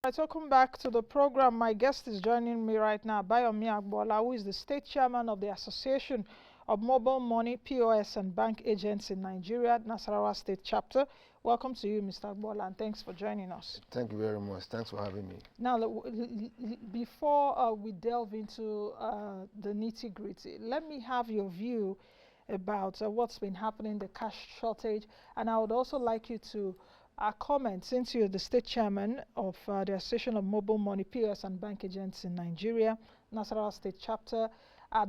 Right, welcome back to the program. My guest is joining me right now, Abayomi Agboola, who is the state chairman of the Association of Mobile Money, POS, and Bank Agents in Nigeria, Nasarawa State Chapter. Welcome to you, Mr. Agboola, and thanks for joining us. Thank you very much. Thanks for having me. Now, before we delve into the nitty-gritty, let me have your view about what's been happening, the cash shortage, and I would also like you to comment, since you're the state chairman of the Association of Mobile Money, POS, and Bank Agents in Nigeria, Nasarawa State Chapter,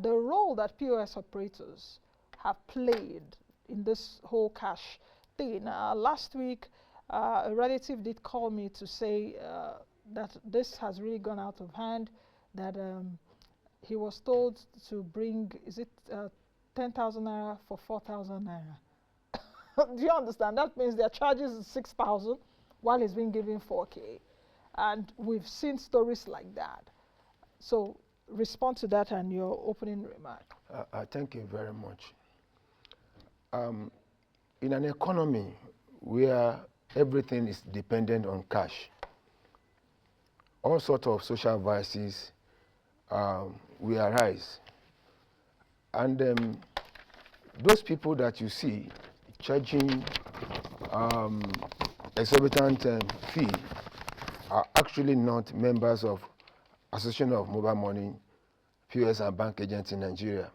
the role that POS operators have played in this whole cash thing. Last week, a relative did call me to say that this has really gone out of hand, that he was told to bring, is it 10,000 naira for 4,000 naira? Do you understand? That means their charges is 6,000 while he's been given 4K. And we've seen stories like that. So respond to that and your opening remark. Thank you very much. In an economy where everything is dependent on cash, all sorts of social vices will arise. And those people that you see charging exorbitant fee are actually not members of Association of Mobile Money, POS, and Bank Agents in Nigeria.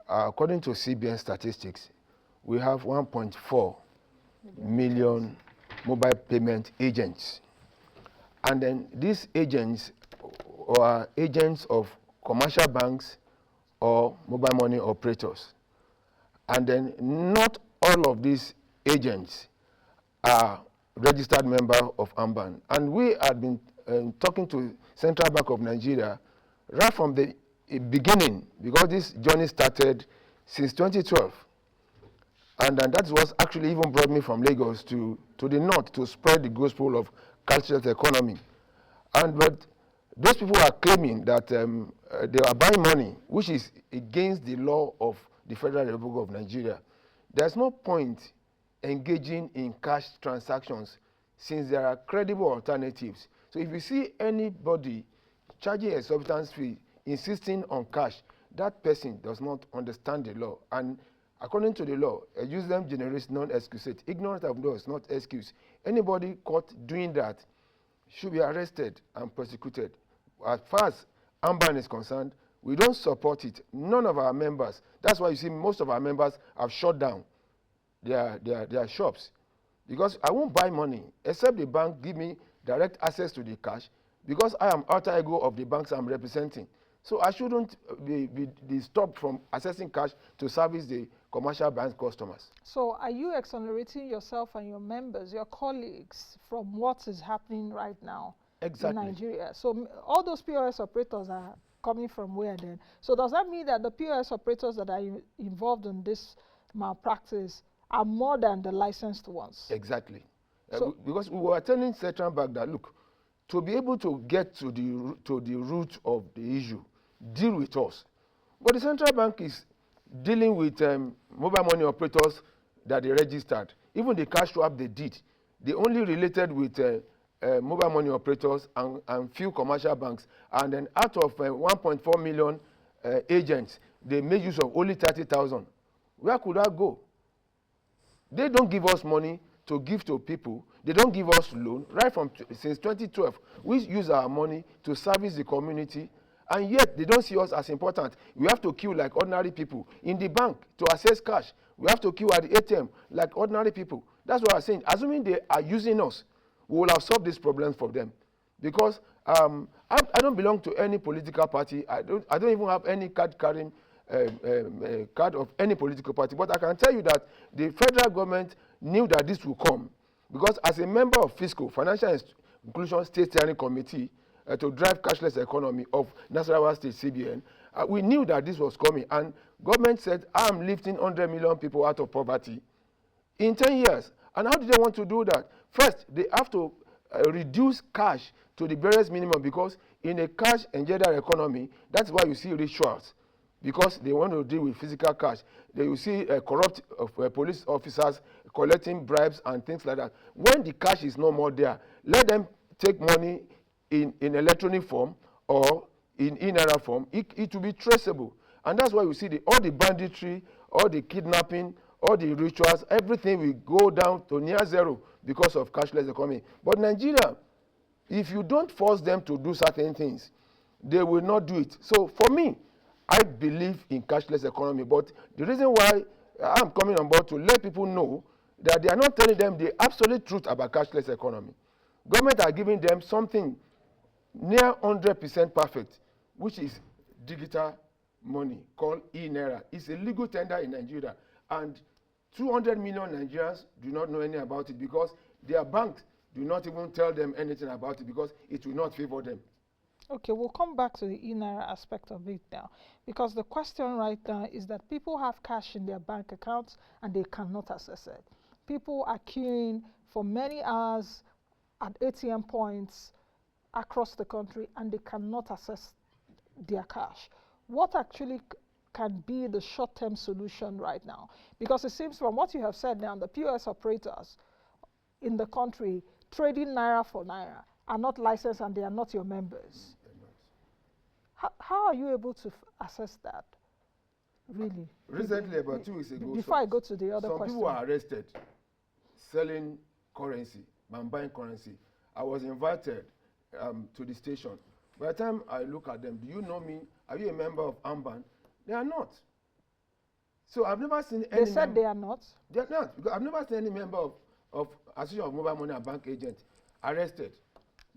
According to CBN statistics, we have 1.4 million mobile payment agents. And then these agents are agents of commercial banks or mobile money operators. And then not all of these agents are registered members of AMBAN. And we had been talking to Central Bank of Nigeria right from the beginning, because this journey started since 2012. And that was actually even brought me from Lagos to the north to spread the gospel of cashless economy. But those people are claiming that they are buying money, which is against the law of the Federal Republic of Nigeria. There's no point engaging in cash transactions since there are credible alternatives. So if you see anybody charging a substance fee, insisting on cash, that person does not understand the law. And according to the law, use them generates non-excusate. Ignorance of law is not excuse. Anybody caught doing that should be arrested and prosecuted. As far as AMBAN is concerned, we don't support it. None of our members. That's why you see most of our members have shut down their shops. Because I won't buy money except the bank give me direct access to the cash, because I am alter ego of the banks I'm representing. So I shouldn't be stopped from accessing cash to service the commercial bank customers. So are you exonerating yourself and your members, your colleagues, from what is happening right now Exactly. in Nigeria? So all those POS operators are coming from where then? So does that mean that the POS operators that are involved in this malpractice are more than the licensed ones? Exactly. Because we were telling Central Bank that, look, to be able to get to the root of the issue, deal with us. But the Central Bank is dealing with mobile money operators that they registered. Even the cash swap they did, they only related with mobile money operators and few commercial banks. And then out of 1.4 million agents, they made use of only 30,000. Where could that go? They don't give us money to give to people. They don't give us loan. Right from since 2012, we use our money to service the community, and yet they don't see us as important. We have to queue like ordinary people. In the bank, to access cash, we have to queue at the ATM like ordinary people. That's what I'm saying. Assuming they are using us, we will have solved these problems for them. Because I don't belong to any political party. I don't even have any card carrying card of any political party. But I can tell you that the federal government knew that this would come, because as a member of FISCO, Financial Inclusion State Steering Committee, to drive cashless economy of Nasarawa State CBN, we knew that this was coming. And government said, I'm lifting 100 million people out of poverty in 10 years. And how did they want to do that? First, they have to reduce cash to the barest minimum, because in a cash-engendered economy, that's why you see rituals. Because they want to deal with physical cash. They will see corrupt police officers collecting bribes and things like that. When the cash is no more there, let them take money in electronic form or in in-era form, it will be traceable. And that's why you see all the banditry, all the kidnapping, all the rituals, everything will go down to near zero because of cashless economy. But Nigeria, if you don't force them to do certain things, they will not do it. So for me, I believe in cashless economy. But the reason why I'm coming on board to let people know that they are not telling them the absolute truth about cashless economy. Government are giving them something near 100% perfect, which is digital money called e-naira. It's a legal tender in Nigeria, and 200 million Nigerians do not know anything about it because their banks do not even tell them anything about it because it will not favor them. Okay, we'll come back to the e-naira aspect of it now, because the question right now is that people have cash in their bank accounts and they cannot access it. People are queuing for many hours at ATM points across the country and they cannot access their cash. What actually can be the short-term solution right now? Because it seems from what you have said now, the POS operators in the country trading naira for naira are not licensed and they are not your members. How are you able to assess that, really? Recently, about 2 weeks ago, before I go to the other some question. people were arrested selling currency, buying currency. I was invited to the station. By the time I look at them, do you know me? Are you a member of AMBAN? They are not. So I've never seen any. They said they are not? They are not, because I've never seen any member of Association of Mobile Money and Bank Agents arrested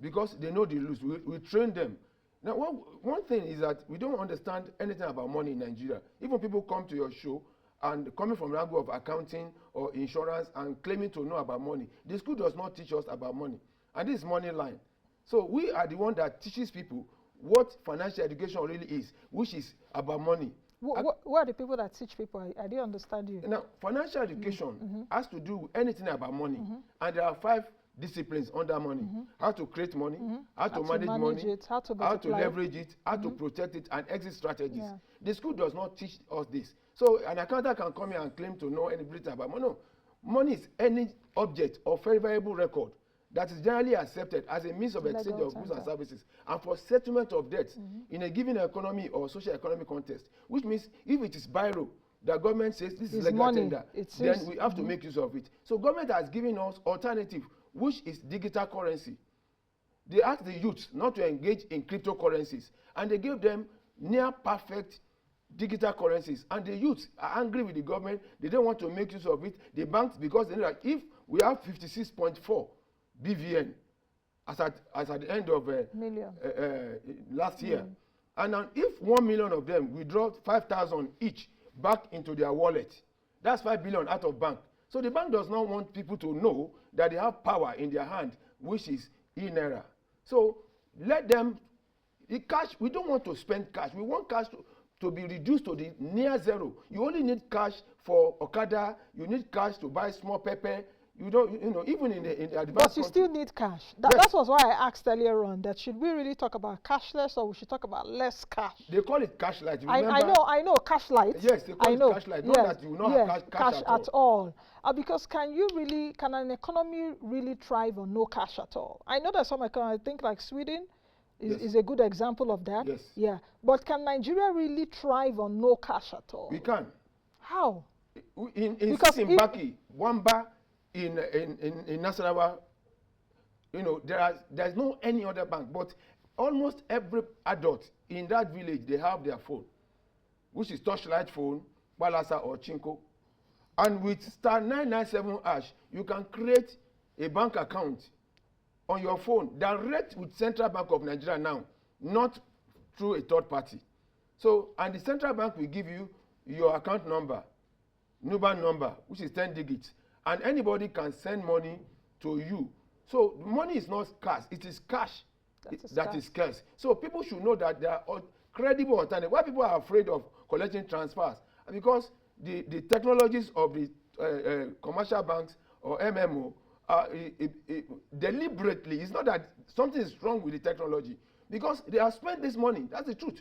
because they know the rules. We train them. Now, one thing is that we don't understand anything about money in Nigeria. Even people come to your show and coming from the angle of accounting or insurance and claiming to know about money. The school does not teach us about money. And this is money line. So we are the one that teaches people what financial education really is, which is about money. Who are the people that teach people? I didn't understand you. Now, financial education has to do with anything about money. And there are 5 disciplines under money. How to create money, how to manage money, it, how to leverage it, how to protect it, and exit strategies. Yeah. The school does not teach us this. So an accountant can come here and claim to know anything about money. No. Money is any object or verifiable record that is generally accepted as a means of exchange of goods and services and for settlement of debts in a given economy or social economic context, which means if it is biro, the government says this is legal tender, then we have to make use of it. So government has given us alternative, which is digital currency. They asked the youth not to engage in cryptocurrencies, and they gave them near perfect digital currencies. And the youth are angry with the government. They don't want to make use of it. The banks, because they know that if we have 56.4 BVN as at the end of last year, and if 1 million of them withdraw 5,000 each back into their wallet, that's 5 billion out of bank. So the bank does not want people to know that they have power in their hand, which is e-naira. So let them, the cash, we don't want to spend cash. We want cash to be reduced to the near zero. You only need cash for Okada. You need cash to buy small pepper. You don't, even in the advanced But you still need cash. That was why I asked earlier on that should we really talk about cashless or we should talk about less cash? They call it cash light. I know, cash light. Yes, they call it cash light. Not that you will not have cash at all. Because can an economy really thrive on no cash at all? I know that some economies, I think like Sweden is a good example of that. Yes. Yeah. But can Nigeria really thrive on no cash at all? We can. How? In Zimbabwe, Wamba, in Nasarawa, there's no any other bank, but almost every adult in that village, they have their phone, which is touchlight phone, Balasa or Chinko. And with *997#, you can create a bank account on your phone direct with Central Bank of Nigeria now, not through a third party. So, and the Central Bank will give you your account number, NUBAN number, which is 10 digits. And anybody can send money to you. So money is not scarce, it is cash that is scarce. So people should know that there are credible alternatives. Why people are afraid of collecting transfers? Because the technologies of the commercial banks or MMO deliberately, it's not that something is wrong with the technology, because they have spent this money. That's the truth.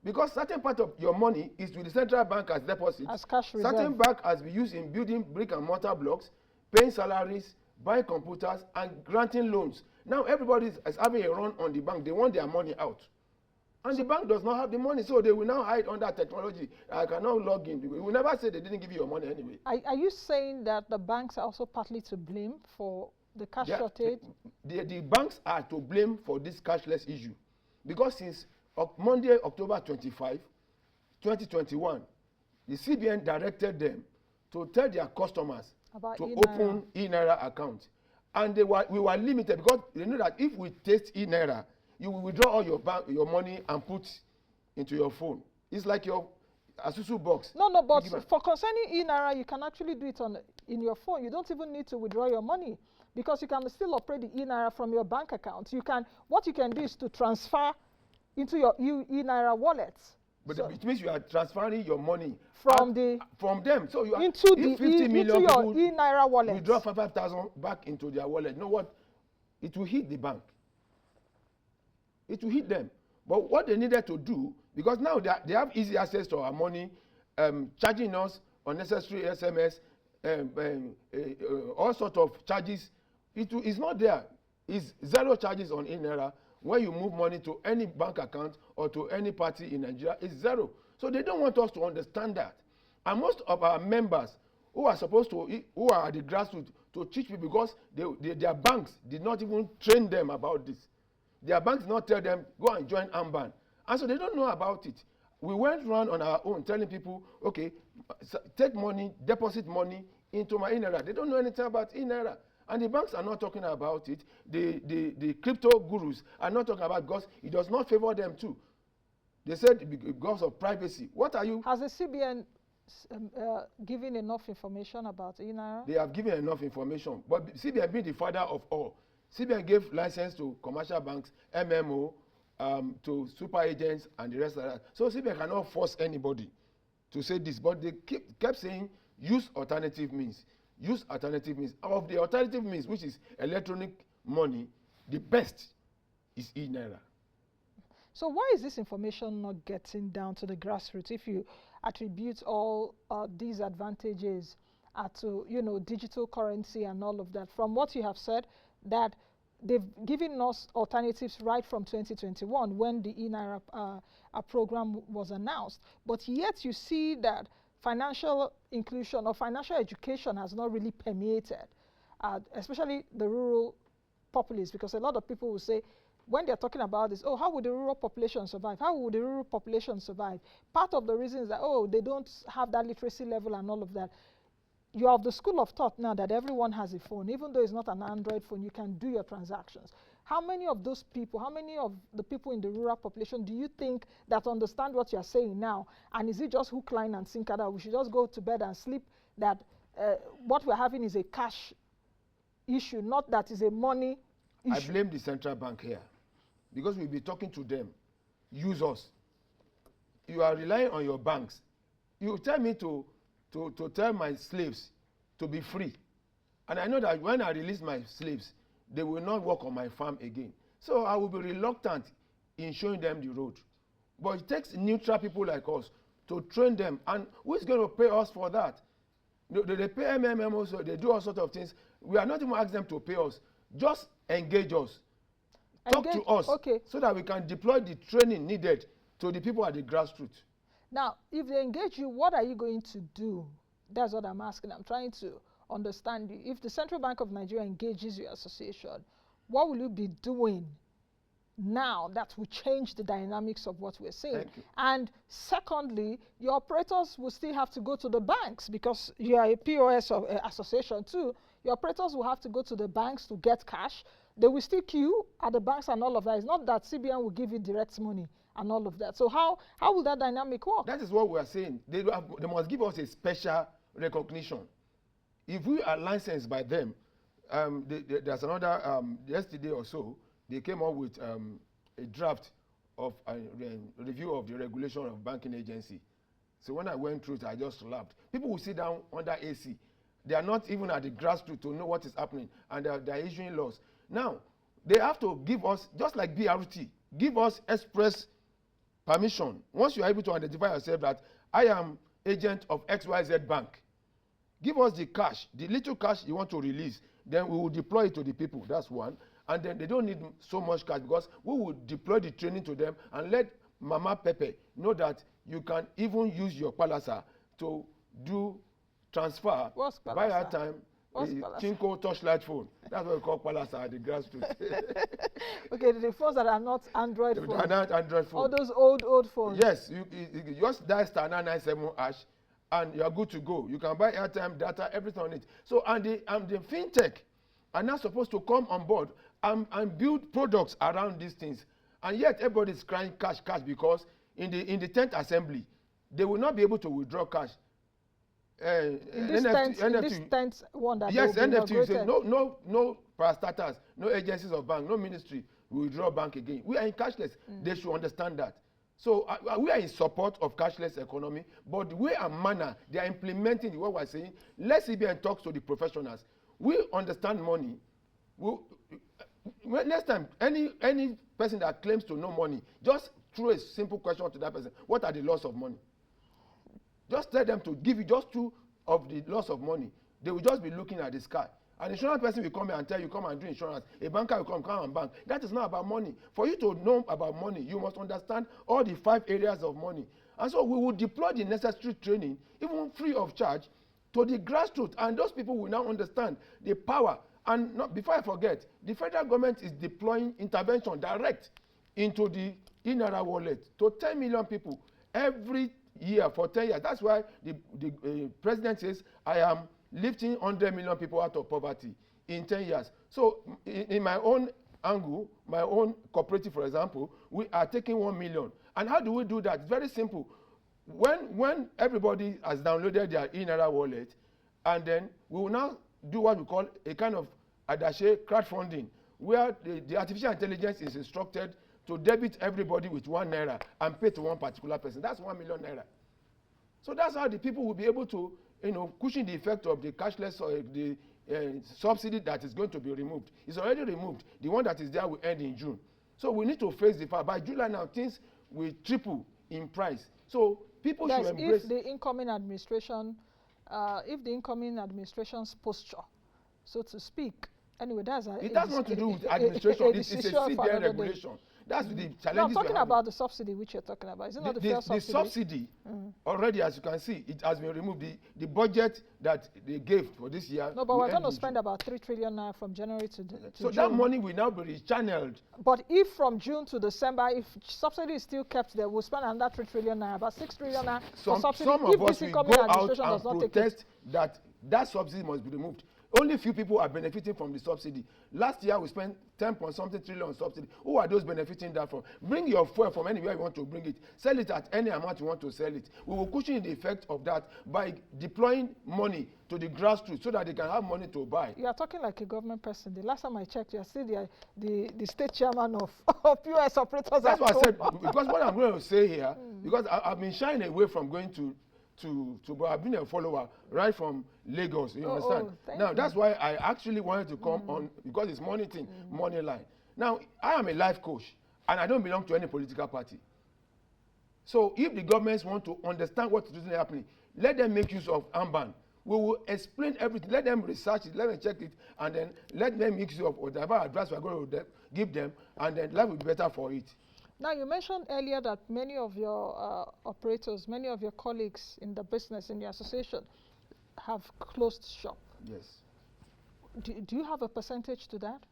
Because certain part of your money is with the central bank as deposits. As cash reserve. Certain bank has been used in building brick and mortar blocks, paying salaries, buying computers, and granting loans. Now everybody is having a run on the bank. They want their money out. And the bank does not have the money, so they will now hide under technology. I cannot log in. We will never say they didn't give you your money anyway. Are you saying that the banks are also partly to blame for the cash shortage? The banks are to blame for this cashless issue. Because since Monday, October 25, 2021, the CBN directed them to tell their customers About to e-Naira. open e-Naira account. And we were limited because they know that if we take e-Naira, you will withdraw all your money and put into your phone. It's like your Asusu box. No, but for concerning e-Naira, you can actually do it in your phone. You don't even need to withdraw your money because you can still operate the e-Naira from your bank account. What you can do is to transfer into your e-Naira wallet. But it means you are transferring your money from them. So you are into your e-Naira wallet. Withdraw 5,000 back into their wallet. You know what? It will hit the bank. It will hit them. But what they needed to do, because now they have easy access to our money, charging us unnecessary SMS, all sorts of charges. It's not there. It's zero charges on e-Naira. When you move money to any bank account or to any party in Nigeria, it's zero. So they don't want us to understand that. And most of our members who are who are at the grassroots to teach people, because their banks did not even train them about this. Their banks did not tell them, go and join AMBAN. And so they don't know about it. We went around on our own telling people, okay, take money, deposit money into my e-Naira. They don't know anything about e-Naira. And the banks are not talking about it. The crypto gurus are not talking about it because it does not favor them too. They said because of privacy. What are you? Has the CBN given enough information about e-Naira? They have given enough information. But CBN being the father of all, CBN gave license to commercial banks, MMO, to super agents and the rest of that. So CBN cannot force anybody to say this. But they kept saying use alternative means. Use alternative means. Of the alternative means, which is electronic money, the best is e-Naira. So why is this information not getting down to the grassroots if you attribute all these advantages to digital currency and all of that? From what you have said, that they've given us alternatives right from 2021 when the e-Naira program was announced, but yet you see that financial inclusion or financial education has not really permeated, especially the rural populace, because a lot of people will say, when they're talking about this, oh, how would the rural population survive? How would the rural population survive? Part of the reason is that, oh, they don't have that literacy level and all of that. You're of the school of thought now that everyone has a phone. Even though it's not an Android phone, you can do your transactions. How many of those people, how many of the people in the rural population do you think that understand what you're saying now? And is it just hook, line, and sinker that we should just go to bed and sleep, that what we're having is a cash issue, not that is a money issue? I blame the central bank here, because we'll be talking to them. Use us. You are relying on your banks. You tell me to tell my slaves to be free. And I know that when I release my slaves, they will not work on my farm again. So I will be reluctant in showing them the road. But it takes neutral people like us to train them. And who is going to pay us for that? They pay MMO, so they do all sorts of things. We are not even asking them to pay us. Just engage us. Talk to us, okay, so that we can deploy the training needed to the people at the grassroots. Now, if they engage you, what are you going to do? That's what I'm asking. I'm trying to understand you. If the Central Bank of Nigeria engages your association, what will you be doing now that will change the dynamics of what we're seeing? And secondly, your operators will still have to go to the banks, because you are a POS association too. Your operators will have to go to the banks to get cash. They will still queue at the banks and all of that. It's not that CBN will give you direct money and all of that. So how will that dynamic work? That is what we are saying. They must give us a special recognition. If we are licensed by them, there's another, yesterday or so, they came up with a draft of a review of the regulation of banking agency. So when I went through it, I just laughed. People will sit down under AC. They are not even at the grassroots to know what is happening, and they're issuing laws. Now, they have to give us, just like BRT, give us express permission. Once you are able to identify yourself that I am agent of XYZ bank, give us the cash, the little cash you want to release, then we will deploy it to the people. That's one. and then they don't need so much cash, because we will deploy the training to them and let Mama Pepe know that you can even use your palasa to do transfer. What's by palasa? our time, What's palasa? Chinko touchlight phone. That's what we call palasa at the grassroots. Okay, the phones that are not Android They phones. are not Android phone. All those old phones. Yes, you just dial star 997 hash and you are good to go. You can buy airtime, data, everything on it. So and the fintech are now supposed to come on board and build products around these things. And yet everybody is crying cash because in the 10th assembly, they will not be able to withdraw cash. In this 10th one that yes, will be NFT says inaugurated. no parastatals, no agencies of bank, no ministry will withdraw bank again. We are in cashless. They should understand that. So we are in support of cashless economy, but the way and manner they are implementing what we're saying, let CBN talk to the professionals. We understand money. Next time, any person that claims to know money, just throw a simple question to that person. What are the loss of money? Just tell them to give you just 2 of the loss of money. They will just be looking at the sky. An insurance person will come and tell you, come and do insurance. A banker will come and bank. That is not about money. For you to know about money, you must understand all the 5 areas of money. And so we will deploy the necessary training, even free of charge, to the grassroots. And those people will now understand the power. And before I forget, the federal government is deploying intervention direct into the Naira wallet to 10 million people every year for 10 years. That's why the president says, I am lifting 100 million people out of poverty in 10 years. So in my own angle, my own cooperative, for example, we are taking 1 million. And how do we do that? It's very simple. When everybody has downloaded their Naira wallet, and then we will now do what we call a kind of adashe crowdfunding, where the artificial intelligence is instructed to debit everybody with 1 naira and pay to one particular person. That's 1 million naira. So that's how the people will be able to, cushion the effect of the cashless or the subsidy that is going to be removed. It's already removed. The one that is there will end in June. So we need to face the fact by July now things will triple in price. So people should embrace. If the incoming administration's posture, so to speak. Anyway, it has nothing to do with administration. It's a CBN regulation. That's the challenges. No, I'm talking about the subsidy which you're talking about. Is it not the fair subsidy? The subsidy, already, as you can see, it has been removed. The budget that they gave for this year. No, but we're going to spend about 3 trillion naira from January to so June. that money will now be rechanneled. But if from June to December, if subsidy is still kept there, we'll spend another 3 trillion naira, about 6 trillion naira for subsidy. Some of us will go out and protest that subsidy must be removed. Only few people are benefiting from the subsidy. Last year we spent 10-something trillion on subsidy. Who are those benefiting that from? Bring your fuel from anywhere you want to bring it. Sell it at any amount you want to sell it. We will cushion the effect of that by deploying money to the grassroots so that they can have money to buy. You are talking like a government person. The last time I checked, you are still the state chairman of POS operators. That's what I said. Because what I'm going to say here, because I've been shying away from going to but I've been a follower right from Lagos, you understand? Now, that's why I actually wanted to come on, because it's money thing, money line. Now, I am a life coach, and I don't belong to any political party. So if the governments want to understand what is really happening, let them make use of AMBAN. We will explain everything. Let them research it, let them check it, and then let them make use of whatever advice we're going to give them, and then life will be better for it. Now, you mentioned earlier that many of your operators, many of your colleagues in the business, in the association, have closed shop. Yes. Do you have a percentage to that?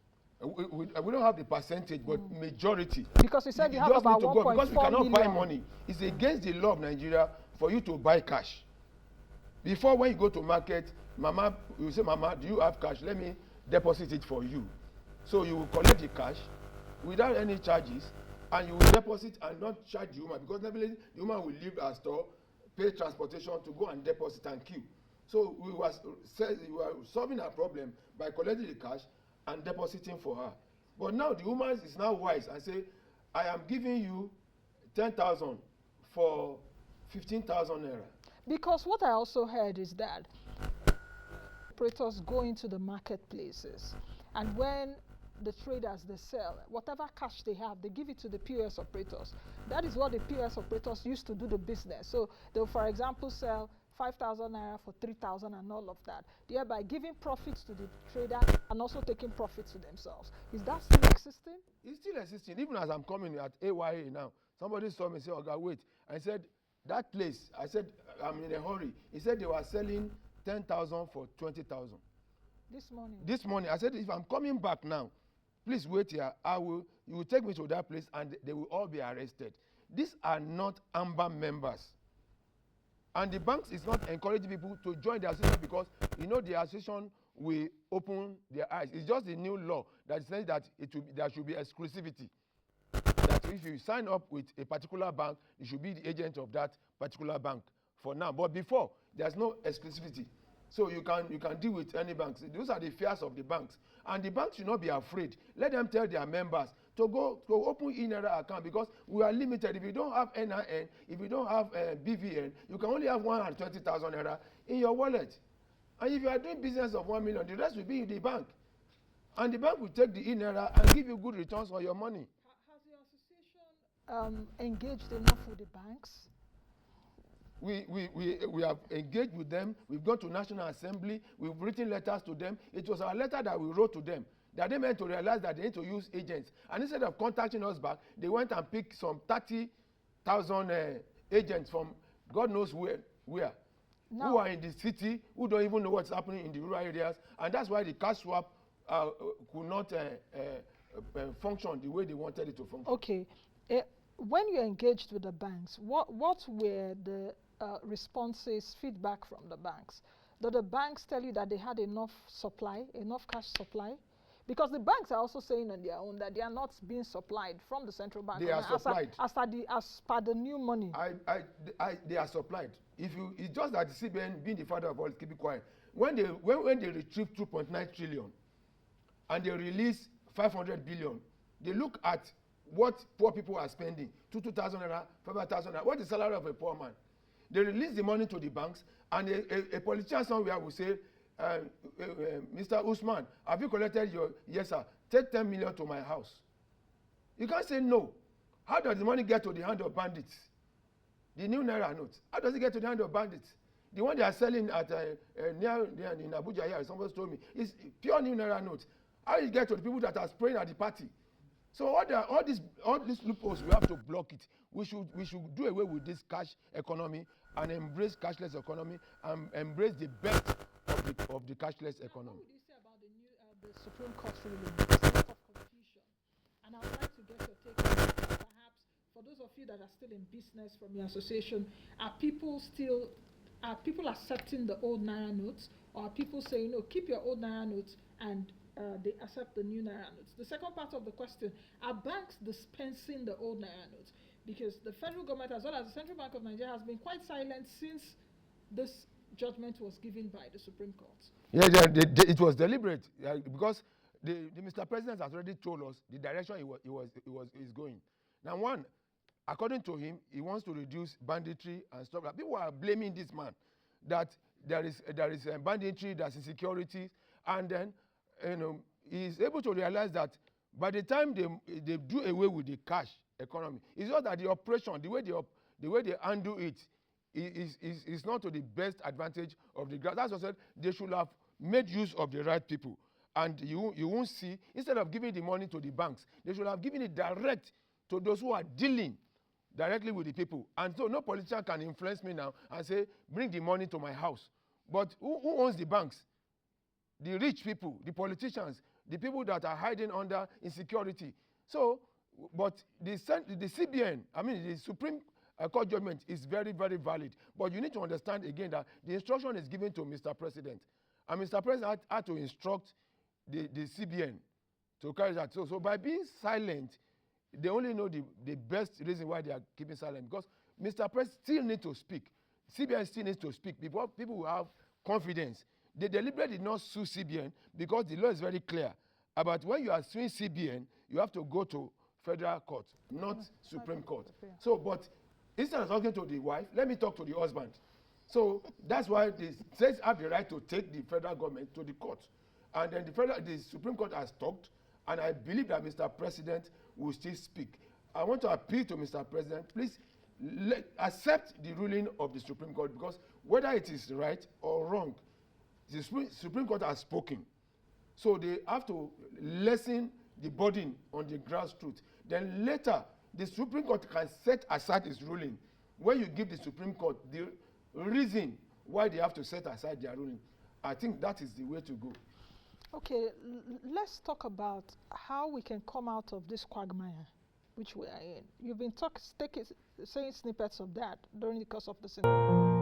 We don't have the percentage, but majority. Because you said you have about 1.4 million. Because we cannot buy money. It's against the law of Nigeria for you to buy cash. Before, when you go to market, Mama, you say, Mama, do you have cash? Let me deposit it for you. So you will collect the cash without any charges, and you will deposit and not charge the woman, because definitely the woman will leave her store, pay transportation to go and deposit and queue. So we were solving her problem by collecting the cash and depositing for her. But now the woman is now wise and say, I am giving you 10,000 for 15,000 naira. Because what I also heard is that operators go into the marketplaces, and when the traders, they sell whatever cash they have, they give it to the POS operators. That is what the POS operators used to do the business. So they'll, for example, sell 5,000 naira for 3,000 and all of that, thereby giving profits to the trader and also taking profits to themselves. Is that still existing? It's still existing. Even as I'm coming at AYA now, somebody saw me and said, "Oga, wait." I said, that place, I said, I'm in a hurry. He said they were selling 10,000 for 20,000. This morning? This morning. I said, if I'm coming back now, please wait here. You will take me to that place and they will all be arrested. These are not AMBA members. And the banks is not encouraging people to join the association because, the association will open their eyes. It's just a new law that says that there should be exclusivity. That if you sign up with a particular bank, you should be the agent of that particular bank for now. But before, there's no exclusivity. So you can deal with any banks. Those are the fears of the banks. And the banks should not be afraid. Let them tell their members to go to open in-naira account because we are limited. If you don't have NIN, if you don't have BVN, you can only have 120,000 naira in your wallet. And if you are doing business of 1 million, the rest will be in the bank. And the bank will take the in-naira and give you good returns on your money. Has your association engaged enough with the banks? We have engaged with them. We've gone to National Assembly. We've written letters to them. It was our letter that we wrote to them that they meant to realize that they need to use agents. And instead of contacting us back, they went and picked some 30,000 agents from God knows where who are in the city, who don't even know what's happening in the rural areas. And that's why the cash swap could not function the way they wanted it to function. Okay. When you engaged with the banks, what were the responses, feedback from the banks? Did the banks tell you that they had enough supply, enough cash supply? Because the banks are also saying on their own that they are not being supplied from the central bank. They are supplied. As per the new money. They are supplied. It's just that the CBN, being the father of all, keep it quiet. When they retrieve 2.9 trillion and they release 500 billion, they look at what poor people are spending, 2,000 naira, 5,000 naira. What is the salary of a poor man? They release the money to the banks, and a politician somewhere will say, Mr. Usman, have you collected your, yes sir, take 10 million to my house. You can't say no. How does the money get to the hand of bandits? The new naira notes. How does it get to the hand of bandits? The one they are selling at near in Abuja here, somebody told me, is pure new naira notes. How do you get to the people that are spraying at the party? So all these loopholes, we have to block it. We should do away with this cash economy and embrace cashless economy and embrace the best of the cashless economy. What would you say about the Supreme Court ruling? There's a lot of confusion, and I would like to get your take on that. Perhaps for those of you that are still in business from your association, are people accepting the old naira notes, or are people saying no, keep your old naira notes and they accept the new naira notes? The second part of the question, are banks dispensing the old naira notes? Because the federal government as well as the Central Bank of Nigeria has been quite silent since this judgment was given by the Supreme Court. Yeah, it was deliberate because the Mr. President has already told us the direction he is going. Now, one, according to him, he wants to reduce banditry and stuff. People are blaming this man that there is banditry, there's insecurity, and then he's able to realize that by the time they do away with the cash economy, it's not that the operation, the way they handle it is not to the best advantage of the ground. That's what I said. They should have made use of the right people, and you won't see, instead of giving the money to the banks, they should have given it direct to those who are dealing directly with the people. And so no politician can influence me now and say, bring the money to my house. But who owns the banks? The rich people, the politicians, the people that are hiding under insecurity. So, but the CBN, the Supreme Court judgment is very, very valid. But you need to understand again that the instruction is given to Mr. President. And Mr. President had to instruct the CBN to carry that. So by being silent, they only know the best reason why they are keeping silent. Because Mr. President still needs to speak. CBN still needs to speak. People will have confidence. They deliberately did not sue CBN because the law is very clear about when you are suing CBN, you have to go to federal court, not Supreme Court. So, but instead of talking to the wife, let me talk to the husband. So that's why the states have the right to take the federal government to the court. And then the Supreme Court has talked, and I believe that Mr. President will still speak. I want to appeal to Mr. President, please accept the ruling of the Supreme Court, because whether it is right or wrong, the Supreme Court has spoken. So they have to lessen the burden on the grassroots. Then later, the Supreme Court can set aside its ruling. When you give the Supreme Court the reason why they have to set aside their ruling, I think that is the way to go. Okay, let's talk about how we can come out of this quagmire which we are in. You've been saying snippets of that during the course of the seminar.